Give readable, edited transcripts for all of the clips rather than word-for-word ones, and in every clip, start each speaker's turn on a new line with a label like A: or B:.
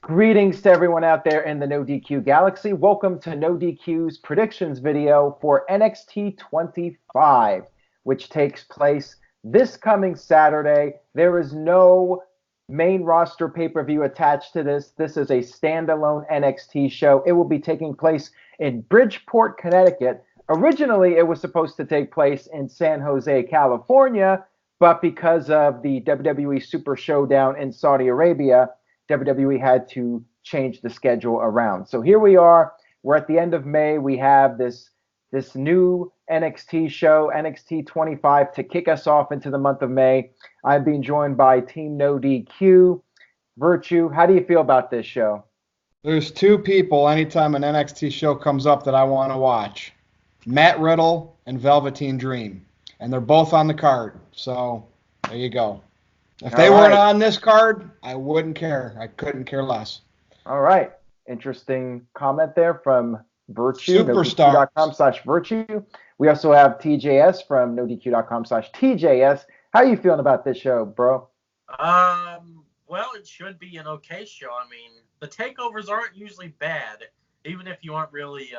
A: Greetings to everyone out there in the NoDQ galaxy. Welcome to NoDQ's predictions video for NXT 25, which takes place this coming Saturday. There is no main roster pay-per-view attached to this. This is a standalone NXT show. It will be taking place in Bridgeport, Connecticut. Originally, it was supposed to take place in San Jose, California, but because of the WWE Super Showdown in Saudi Arabia, WWE had to change the schedule around. So here we are. We're at the end of May. We have this new NXT show, NXT 25, to kick us off into the month of May. I'm being joined by Team NoDQ. Virtue, how do you feel about this show?
B: There's two people anytime an NXT show comes up that I want to watch. Matt Riddle and Velveteen Dream. And they're both on the card. So there you go. If they weren't on this card, I wouldn't care. I couldn't care less.
A: All right. Interesting comment there from Virtue.
B: Superstar.
A: NoDQ.com/Virtue. We also have TJS from NoDQ.com/TJS. How are you feeling about this show, bro?
C: Well, it should be an okay show. I mean, the takeovers aren't usually bad, even if you aren't really,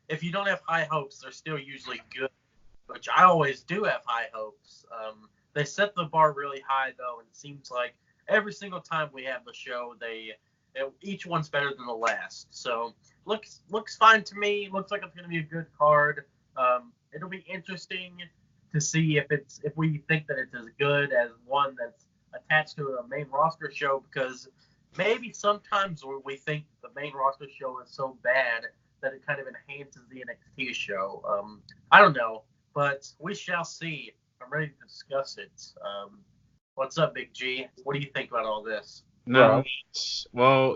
C: if you don't have high hopes, they're still usually good, which I always do have high hopes. They set the bar really high, though, and it seems like every single time we have the show, each one's better than the last. So looks fine to me. Looks like it's going to be a good card. It'll be interesting to see if we think that it's as good as one that's attached to a main roster show, because maybe sometimes we think the main roster show is so bad that it kind of enhances the NXT show. I don't know, but we shall see. I'm ready to discuss it. What's up, Big G? What do you think about all this?
D: Not much. Well,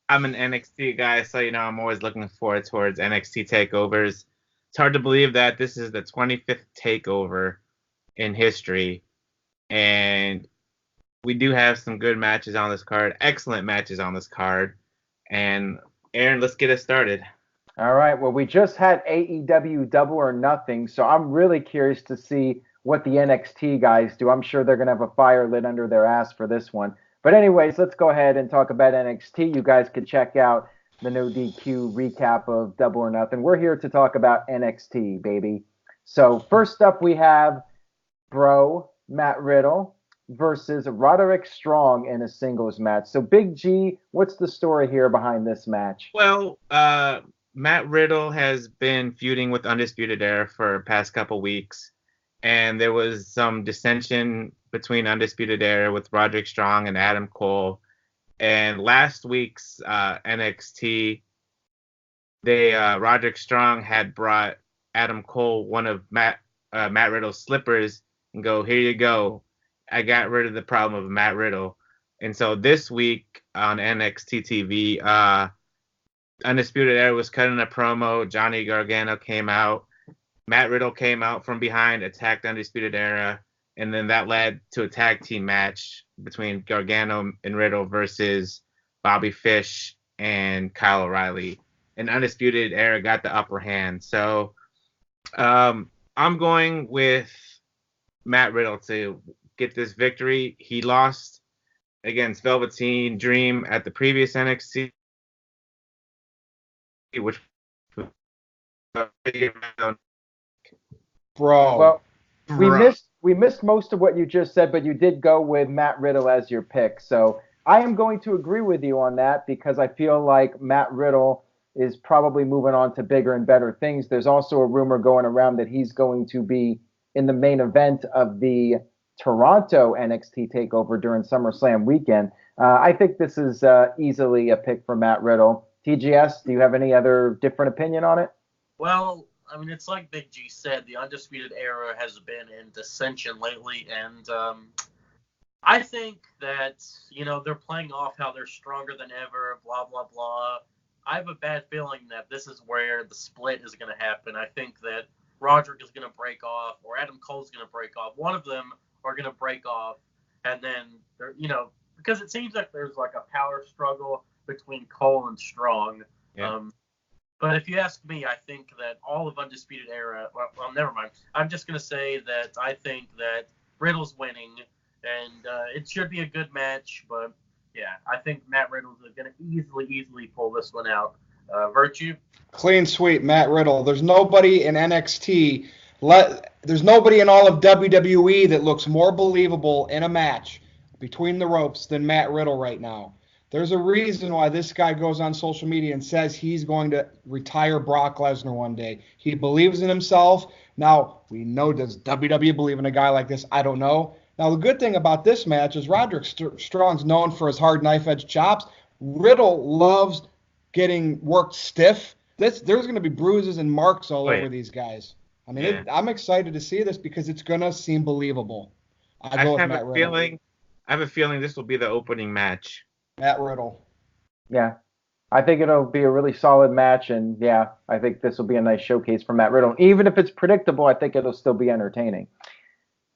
D: I'm an NXT guy, so I'm always looking forward towards NXT takeovers. It's hard to believe that this is the 25th takeover in history, and we do have some good matches on this card, excellent matches on this card. And Aaron, let's get it started.
A: All right. Well, we just had AEW Double or Nothing, so I'm really curious to see what the NXT guys do. I'm sure they're going to have a fire lit under their ass for this one. But anyways, let's go ahead and talk about NXT. You guys could check out the NoDQ recap of Double or Nothing. We're here to talk about NXT, baby. So first up, we have Matt Riddle versus Roderick Strong in a singles match. So Big G, what's the story here behind this match?
D: Well, Matt Riddle has been feuding with Undisputed Era for the past couple weeks, and there was some dissension between Undisputed Era with Roderick Strong and Adam Cole. And last week's NXT, Roderick Strong had brought Adam Cole one of Matt Riddle's slippers and go, "Here you go. I got rid of the problem of Matt Riddle." And so this week on NXT TV, Undisputed Era was cutting a promo. Johnny Gargano came out. Matt Riddle came out from behind, attacked Undisputed Era, and then that led to a tag team match between Gargano and Riddle versus Bobby Fish and Kyle O'Reilly. And Undisputed Era got the upper hand. So I'm going with Matt Riddle to get this victory. He lost against Velveteen Dream at the previous NXT, which
A: Well, we missed most of what you just said, but you did go with Matt Riddle as your pick. So I am going to agree with you on that because I feel like Matt Riddle is probably moving on to bigger and better things. There's also a rumor going around that he's going to be in the main event of the Toronto NXT Takeover during SummerSlam weekend. I think this is easily a pick for Matt Riddle. TGS, do you have any other different opinion on it?
C: Well, I mean, it's like Big G said, the Undisputed Era has been in dissension lately, and I think that, they're playing off how they're stronger than ever, blah, blah, blah. I have a bad feeling that this is where the split is going to happen. I think that Roderick is going to break off, or Adam Cole's going to break off. One of them are going to break off, and then, because it seems like there's like a power struggle between Cole and Strong.
D: Yeah.
C: But if you ask me, I think that all of Undisputed Era, well, never mind. I'm just going to say that I think that Riddle's winning, and it should be a good match, but, Yeah, I think Matt Riddle's going to easily pull this one out. Virtue?
B: Clean sweep, Matt Riddle. There's nobody in NXT. There's nobody in all of WWE that looks more believable in a match between the ropes than Matt Riddle right now. There's a reason why this guy goes on social media and says he's going to retire Brock Lesnar one day. He believes in himself. Now, we know, does WWE believe in a guy like this? I don't know. Now, the good thing about this match is Roderick Strong's known for his hard knife-edge chops. Riddle loves getting worked stiff. There's going to be bruises and marks all over these guys. I mean, I'm excited to see this because it's going to seem believable. I
D: have a feeling this will be the opening match.
B: Matt Riddle.
A: Yeah. I think it'll be a really solid match, and yeah, I think this will be a nice showcase for Matt Riddle. Even if it's predictable, I think it'll still be entertaining.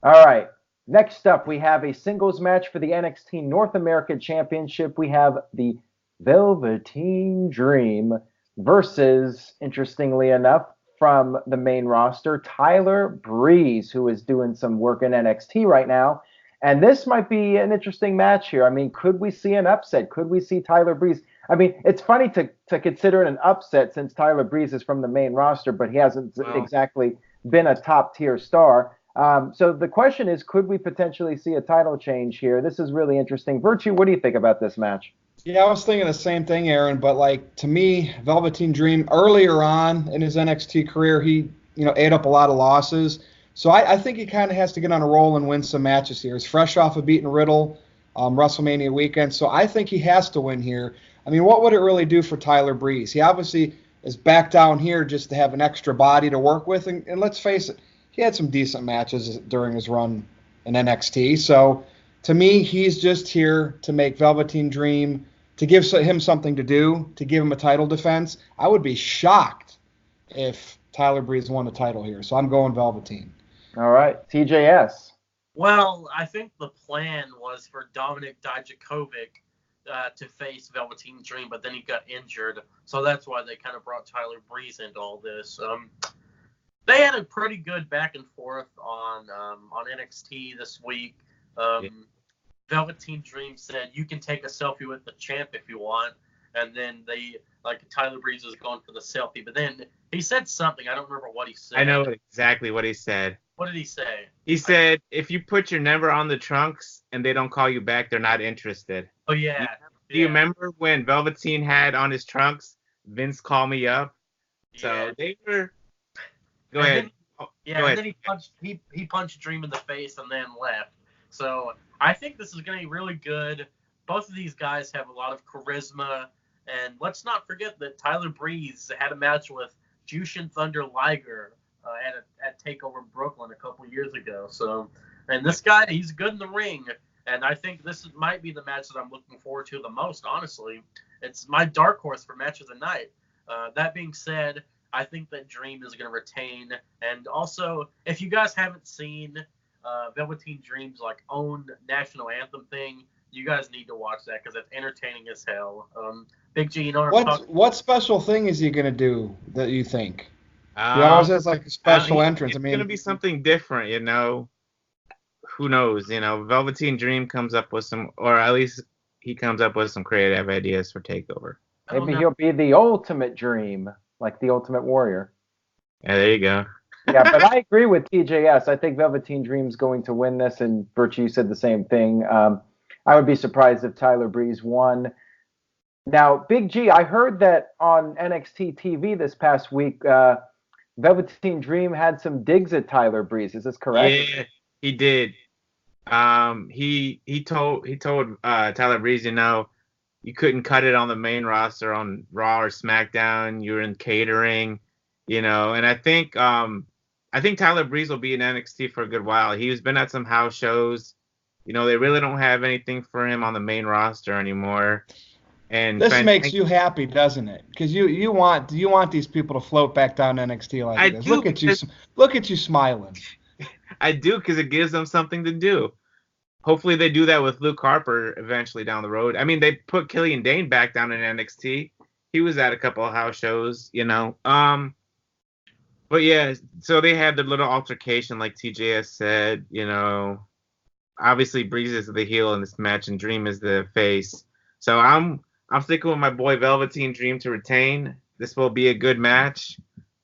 A: All right. Next up, we have a singles match for the NXT North American Championship. We have the Velveteen Dream versus, interestingly enough, from the main roster, Tyler Breeze, who is doing some work in NXT right now. And this might be an interesting match here. I mean, could we see an upset? Could we see Tyler Breeze? I mean, it's funny to consider it an upset since Tyler Breeze is from the main roster, but he hasn't exactly been a top-tier star. So the question is, could we potentially see a title change here? This is really interesting. Virtue, what do you think about this match?
B: Yeah, I was thinking the same thing, Aaron. But like to me, Velveteen Dream earlier on in his NXT career, he ate up a lot of losses. So I think he kind of has to get on a roll and win some matches here. He's fresh off of beating Riddle WrestleMania weekend, so I think he has to win here. I mean, what would it really do for Tyler Breeze? He obviously is back down here just to have an extra body to work with, and let's face it, he had some decent matches during his run in NXT. So to me, he's just here to make Velveteen Dream, to give him something to do, to give him a title defense. I would be shocked if Tyler Breeze won the title here, so I'm going Velveteen.
A: All right, TJS.
C: Well, I think the plan was for Dominik Dijakovic to face Velveteen Dream, but then he got injured, so that's why they kind of brought Tyler Breeze into all this. They had a pretty good back and forth on NXT this week. Velveteen Dream said, "You can take a selfie with the champ if you want," and then Tyler Breeze was going for the selfie, but then he said something. I don't remember what he said.
D: I know exactly what he said.
C: What did he say?
D: He said, if you put your number on the trunks and they don't call you back, they're not interested.
C: Oh, yeah.
D: Do you remember when Velveteen had on his trunks, Vince call me up? So they were... Go ahead.
C: Then he punched Dream in the face and then left. So I think this is going to be really good. Both of these guys have a lot of charisma. And let's not forget that Tyler Breeze had a match with Jushin Thunder Liger at Takeover Brooklyn a couple years ago. So, and this guy, he's good in the ring. And I think this might be the match that I'm looking forward to the most, honestly. It's my dark horse for match of the night. That being said, I think that Dream is going to retain. And also, if you guys haven't seen Velveteen Dream's own national anthem thing, you guys need to watch that because it's entertaining as hell. Big G, you know what I'm talking
B: What special thing is he going to do that you think? He always has a special entrance.
D: It's going to be something different, Who knows? Velveteen Dream comes up with some, or at least he comes up with some creative ideas for TakeOver.
A: Maybe he'll be the ultimate Dream, like the Ultimate Warrior.
D: Yeah, there you go.
A: Yeah, but I agree with TJS. I think Velveteen Dream's going to win this, and Virtue said the same thing. I would be surprised if Tyler Breeze won. Now, Big G, I heard that on NXT TV this past week, Velveteen Dream had some digs at Tyler Breeze. Is this correct?
D: Yeah, he did. He told Tyler Breeze, you couldn't cut it on the main roster on Raw or SmackDown. You were in catering, and I think Tyler Breeze will be in NXT for a good while. He's been at some house shows. They really don't have anything for him on the main roster anymore. And
B: this makes you happy, doesn't it? Because you want these people to float back down NXT like this. Look at you smiling.
D: I do, because it gives them something to do. Hopefully they do that with Luke Harper eventually down the road. I mean, they put Killian Dane back down in NXT. He was at a couple of house shows, But yeah, so they had their little altercation, like TJS said. Obviously Breeze is the heel in this match and Dream is the face. So I'm sticking with my boy Velveteen Dream to retain. This will be a good match.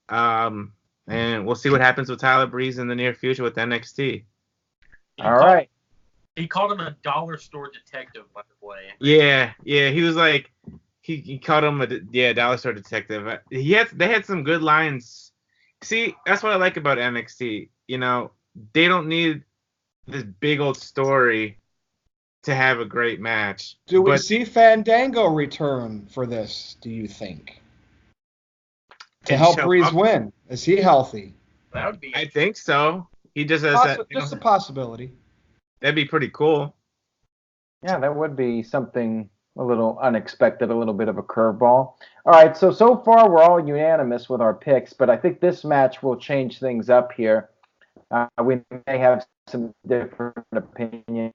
D: And we'll see what happens with Tyler Breeze in the near future with NXT.
A: All right.
C: He called him a dollar store detective, by the way.
D: Yeah. He was like, he called him a dollar store detective. They had some good lines. See, that's what I like about NXT. You know, they don't need this big old story to have a great match.
B: Do we see Fandango return for this, do you think? To help Breeze win. Is he healthy?
C: That would be.
D: I think so. He just has
B: just a possibility.
D: That'd be pretty cool.
A: Yeah, that would be something a little unexpected, a little bit of a curveball. All right, so far we're all unanimous with our picks, but I think this match will change things up here. We may have some different opinions.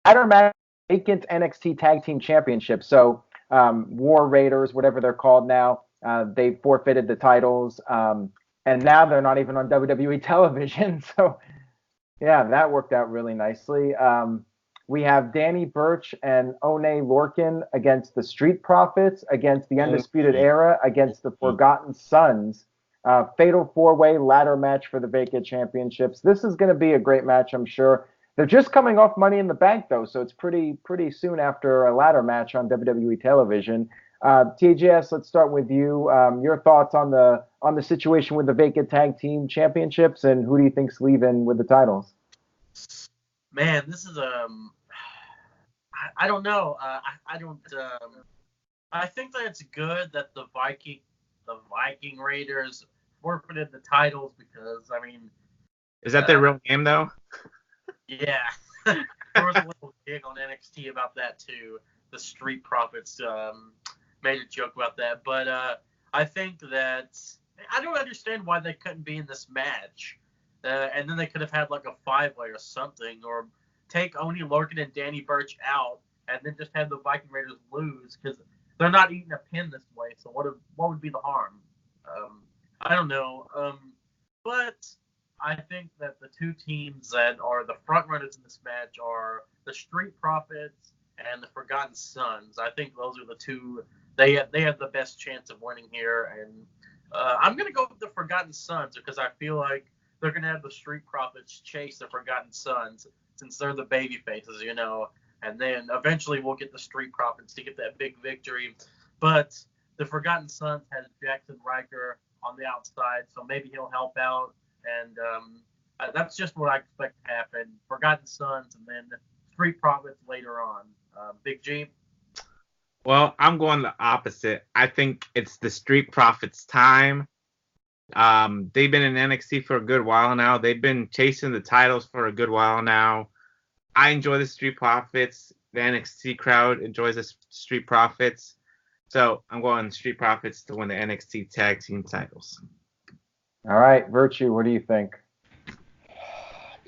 A: Ladder match, vacant NXT Tag Team Championship. So War Raiders, whatever they're called now, they forfeited the titles, and now they're not even on WWE television. So yeah, that worked out really nicely. We have Danny Burch and One Lorcan against the Street Profits, against the Undisputed Era, against the Forgotten Sons. Fatal 4-way ladder match for the vacant championships. This is going to be a great match, I'm sure. They're just coming off Money in the Bank, though, so it's pretty soon after a ladder match on WWE television. TJS, let's start with you. Your thoughts on the situation with the vacant tag team championships, and who do you think's leaving with the titles?
C: Man, this is I don't know. I think that it's good that the Viking Raiders forfeited the titles because, I mean...
D: Is that their real name, though?
C: Yeah. There was a little gig on NXT about that, too. The Street Profits made a joke about that. But I think that... I don't understand why they couldn't be in this match. And then they could have had like a 5-way or something, or take Oni Lorcan and Danny Burch out, and then just have the Viking Raiders lose, because they're not eating a pin this way. So what would be the harm? I don't know. But I think that the two teams that are the front runners in this match are the Street Profits and the Forgotten Sons. I think those are the two. They have the best chance of winning here, and I'm gonna go with the Forgotten Sons because I feel like they're going to have the Street Profits chase the Forgotten Sons since they're the baby faces, you know. And then eventually we'll get the Street Profits to get that big victory. But the Forgotten Sons has Jackson Riker on the outside, so maybe he'll help out. And that's just what I expect to happen. Forgotten Sons and then Street Profits later on. Big G?
D: Well, I'm going the opposite. I think it's the Street Profits' time. They've been in NXT for a good while now. They've been chasing the titles for a good while now. I enjoy the Street Profits. The NXT crowd enjoys the Street Profits. So I'm going Street Profits to win the NXT Tag Team titles.
A: All right, Virtue, what do you think?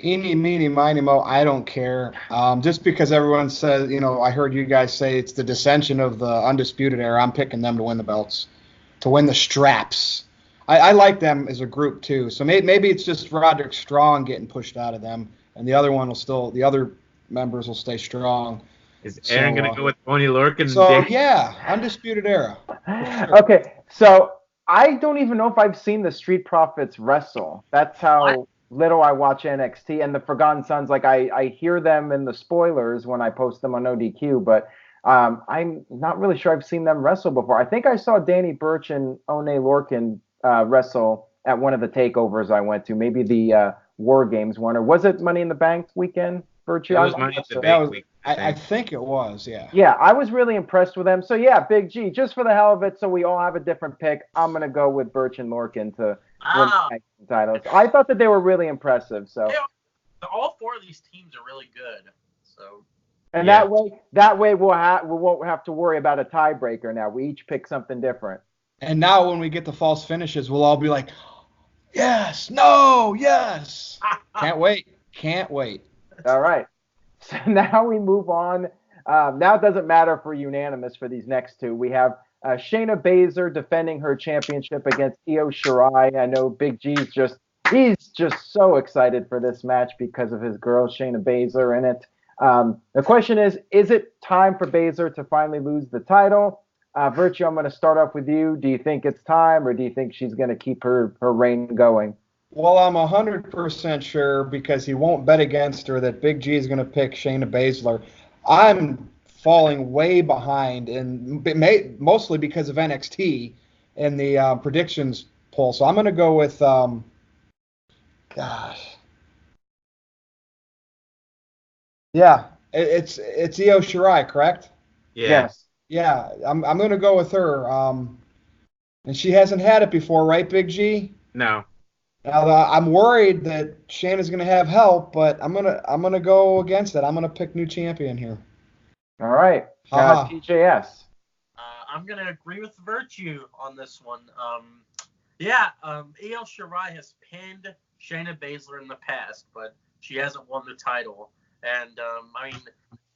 B: Eeny, meeny, miny, mo, I don't care. Just because everyone says, you know, I heard you guys say it's the dissension of the Undisputed Era, I'm picking them to win the belts, to win the straps. I like them as a group too. So maybe it's just Roderick Strong getting pushed out of them, and the other members will stay strong.
D: Is Aaron going to go with Oni Lorcan?
B: So yeah, Undisputed Era.
A: Sure. Okay, so I don't even know if I've seen the Street Profits wrestle. That's how little I watch NXT. And the Forgotten Sons, like I hear them in the spoilers when I post them on NoDQ, but I'm not really sure I've seen them wrestle before. I think I saw Danny Burch and One Lorcan wrestle at one of the takeovers I went to, maybe the War Games one, or was it Money in the Bank weekend? Virtue?
D: It was Money in the Bank week.
B: I think it was, yeah.
A: Yeah, I was really impressed with them. So yeah, Big G, just for the hell of it, so we all have a different pick, I'm gonna go with Burch and Lorcan to win the titles. I thought that they were really impressive. So
C: all four of these teams are really good. So.
A: And that way we won't have to worry about a tiebreaker now. We each pick something different.
B: And now when we get the false finishes, we'll all be like, yes, no, yes. Can't wait.
A: All right. So now we move on. Now it doesn't matter if we're unanimous for these next two. We have Shayna Baszler defending her championship against Io Shirai. I know Big G's he's just so excited for this match because of his girl Shayna Baszler in it. The question is it time for Baszler to finally lose the title? Virtue, I'm going to start off with you. Do you think it's time, or do you think she's going to keep her reign going?
B: Well, I'm 100% sure because he won't bet against her that Big G is going to pick Shayna Baszler. I'm falling way behind, and mostly because of NXT in the predictions poll. So I'm going to go with, it's Io Shirai, correct?
D: Yeah.
A: Yes.
B: Yeah, I'm going to go with her. And she hasn't had it before, right, Big G?
D: No.
B: Now, I'm worried that Shayna's going to have help, but I'm gonna go against it. I'm gonna pick new champion here.
A: All right. TJS.
C: I'm gonna agree with Virtue on this one. Io Shirai has pinned Shayna Baszler in the past, but she hasn't won the title. And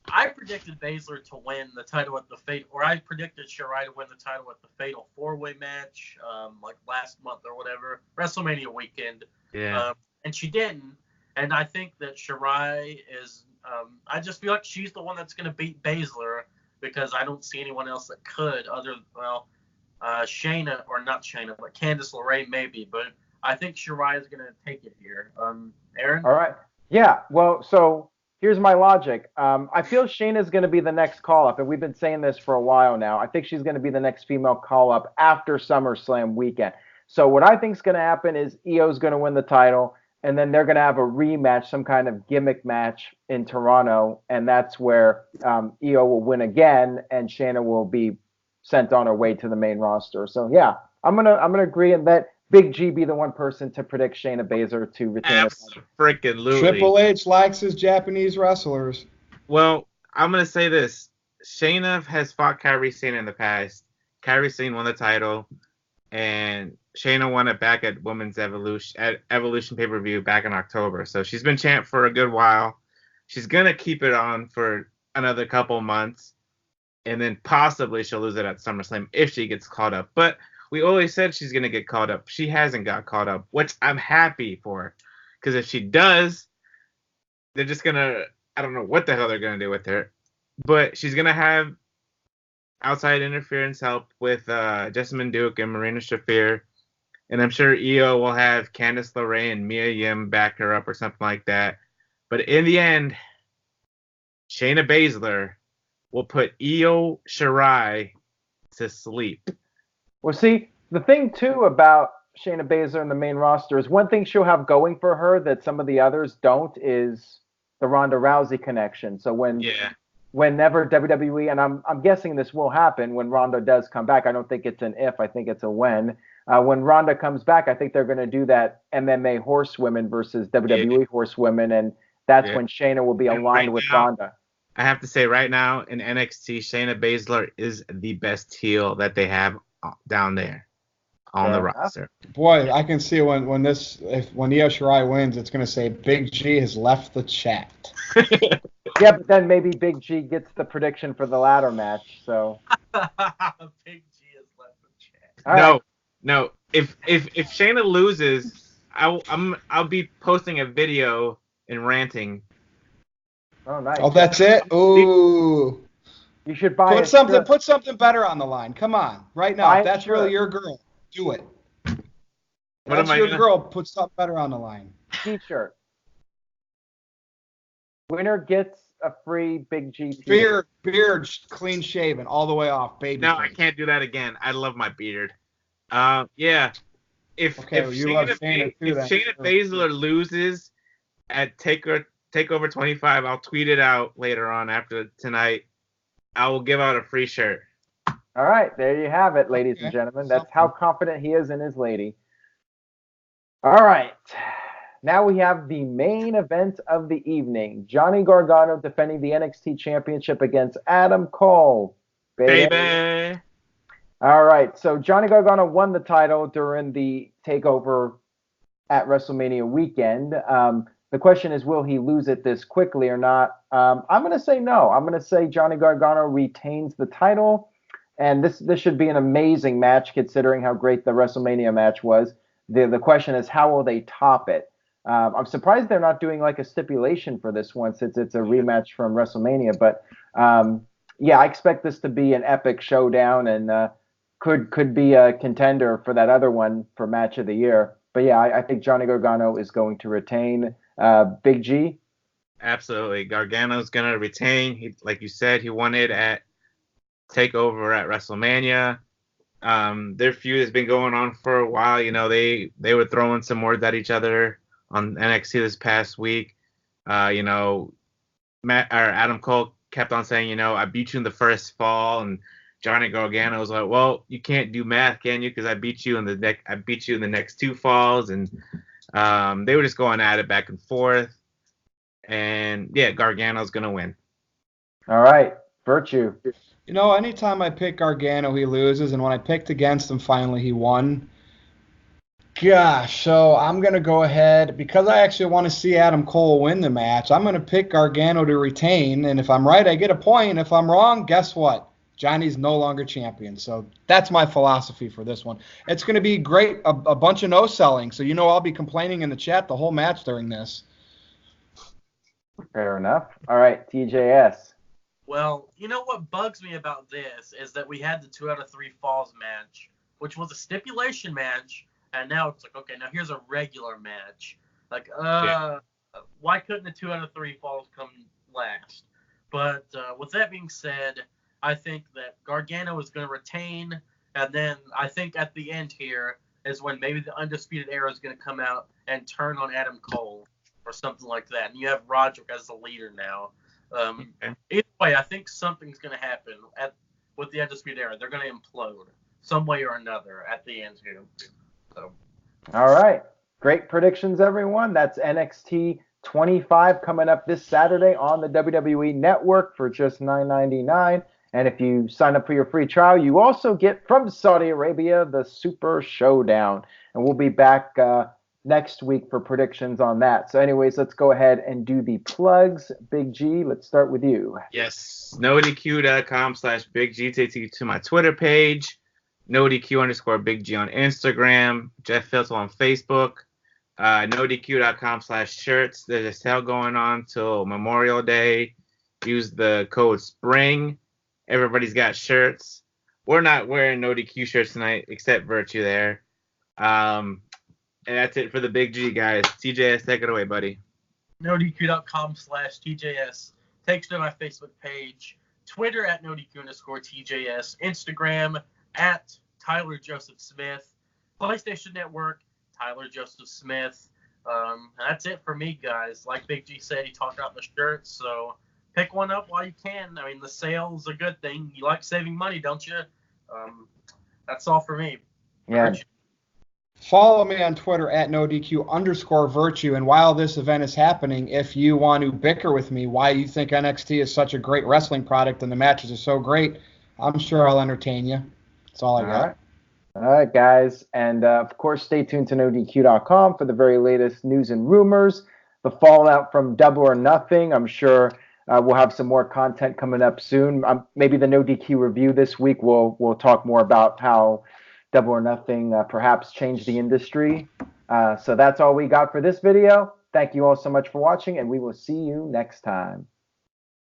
C: I predicted Baszler to win the title at the I predicted Shirai to win the title at the Fatal 4-Way match, like last month or whatever, WrestleMania weekend.
D: Yeah.
C: And she didn't. And I think that Shirai is, I just feel like she's the one that's going to beat Baszler because I don't see anyone else that could Shayna, or not Shayna, but Candice LeRae maybe. But I think Shirai is going to take it here. Aaron?
A: All right. Yeah. Well, so here's my logic. I feel Shayna's going to be the next call-up, and we've been saying this for a while now. I think she's going to be the next female call-up after SummerSlam weekend. So what I think is going to happen is Io's going to win the title, and then they're going to have a rematch, some kind of gimmick match in Toronto, and that's where Io will win again, and Shayna will be sent on her way to the main roster. So yeah, I'm gonna agree and let Big G be the one person to predict Shayna Baszler to retain the title.
D: Absolutely.
B: Triple H likes his Japanese wrestlers.
D: Well, I'm going to say this. Shayna has fought Kairi Sane in the past. Kairi Sane won the title, and Shayna won it back at Women's Evolution pay-per-view back in October. So she's been champ for a good while. She's going to keep it on for another couple months, and then possibly she'll lose it at SummerSlam if she gets caught up. But we always said she's going to get caught up. She hasn't got caught up, which I'm happy for. Because if she does, they're just going to, I don't know what the hell they're going to do with her. But she's going to have outside interference help with Jessamine Duke and Marina Shafir. And I'm sure Io will have Candice LeRae and Mia Yim back her up or something like that. But in the end, Shayna Baszler will put Io Shirai to sleep.
A: Well, see, the thing, too, about Shayna Baszler in the main roster is one thing she'll have going for her that some of the others don't is the Ronda Rousey connection. So whenever WWE, and I'm guessing this will happen when Ronda does come back. I don't think it's an if. I think it's a when. When Ronda comes back, I think they're going to do that MMA horsewomen versus WWE horsewomen, and that's when Shayna will be aligned with Ronda.
D: I have to say right now in NXT, Shayna Baszler is the best heel that they have down there on the roster.
B: Boy, I can see when Io Shirai wins, it's going to say Big G has left the chat.
A: Yeah, but then maybe Big G gets the prediction for the ladder match. So
C: Big G has left the chat.
D: No. If Shayna loses, I'll be posting a video and ranting.
A: Oh, nice.
B: Oh, that's it. Ooh.
A: You should buy
B: Put something better on the line. Come on, right now. If that's really your girl, do it. That's your girl. Put something better on the line.
A: T-shirt. Winner gets a free Big G
B: t-shirt. Beard clean shaven all the way off, baby.
D: No, I can't do that again. I love my beard. Yeah. If Shayna Baszler loses at Takeover 25, I'll tweet it out later on after tonight. I will give out a free shirt.
A: All right, there you have it, ladies and gentlemen. That's how confident he is in his lady. All right. Now we have the main event of the evening. Johnny Gargano defending the NXT Championship against Adam Cole.
D: Baby.
A: All right, so Johnny Gargano won the title during the takeover at WrestleMania weekend. The question is, will he lose it this quickly or not? I'm going to say no. I'm going to say Johnny Gargano retains the title, and this should be an amazing match considering how great the WrestleMania match was. The question is, how will they top it? I'm surprised they're not doing like a stipulation for this one since it's a rematch from WrestleMania. But yeah, I expect this to be an epic showdown and could be a contender for that other one for match of the year. But yeah, I think Johnny Gargano is going to retain. Big G?
D: Absolutely. Gargano's going to retain. He, like you said, he won it at Takeover at WrestleMania. Their feud has been going on for a while. You know, they were throwing some words at each other on NXT this past week. You know, Adam Cole kept on saying, you know, I beat you in the first fall, and Johnny Gargano was like, well, you can't do math, can you? Because I beat you in the next two falls, and they were just going at it back and forth. And yeah, Gargano's gonna win.
A: All right, Virtue.
B: You know, anytime I pick Gargano, he loses, and when I picked against him, finally he won. Gosh, so I'm going to go ahead, because I actually want to see Adam Cole win the match, I'm going to pick Gargano to retain, and if I'm right, I get a point. If I'm wrong, guess what? Johnny's no longer champion. So that's my philosophy for this one. It's going to be great, a bunch of no-selling, so you know I'll be complaining in the chat the whole match during this.
A: Fair enough. All right, TJS.
C: Well, you know what bugs me about this is that we had the 2 out of 3 falls match, which was a stipulation match, and now it's like, okay, now here's a regular match. Like, why couldn't the 2 out of 3 falls come last? But with that being said, I think that Gargano is going to retain, and then I think at the end here is when maybe the Undisputed Era is going to come out and turn on Adam Cole or something like that. And you have Roderick as the leader now. Either way, I think something's going to happen with the Undisputed Era. They're going to implode some way or another at the end here. So.
A: All right. Great predictions, everyone. That's NXT 25 coming up this Saturday on the WWE Network for just $9.99. And if you sign up for your free trial, you also get from Saudi Arabia the Super Showdown. And we'll be back next week for predictions on that. So anyways, let's go ahead and do the plugs. Big G, let's start with you.
D: Yes, NoDQ.com/Big G takes you to my Twitter page. NoDQ_Big G on Instagram. Jeff Filtel on Facebook. NoDQ.com/shirts. There's a sale going on till Memorial Day. Use the code SPRING. Everybody's got shirts. We're not wearing NoDQ shirts tonight, except Virtue there. And that's it for the Big G, guys. TJS, take it away, buddy.
C: NoDQ.com/TJS. Takes to my Facebook page. Twitter at NoDQ_TJS. Instagram at Tyler Joseph Smith. PlayStation Network, Tyler Joseph Smith. That's it for me, guys. Like Big G said, he talked about the shirts, so pick one up while you can. I mean, the sale's a good thing. You like saving money, don't you? That's all for me.
A: Yeah.
B: Follow me on Twitter at NoDQ_Virtue. And while this event is happening, if you want to bicker with me why you think NXT is such a great wrestling product and the matches are so great, I'm sure I'll entertain you. That's all I got.
A: All right, guys. And, of course, stay tuned to NoDQ.com for the very latest news and rumors. The fallout from Double or Nothing. I'm sure we'll have some more content coming up soon. Maybe the NoDQ review this week, we'll talk more about how Double or Nothing perhaps changed the industry. So that's all we got for this video. Thank you all so much for watching, and we will see you next time.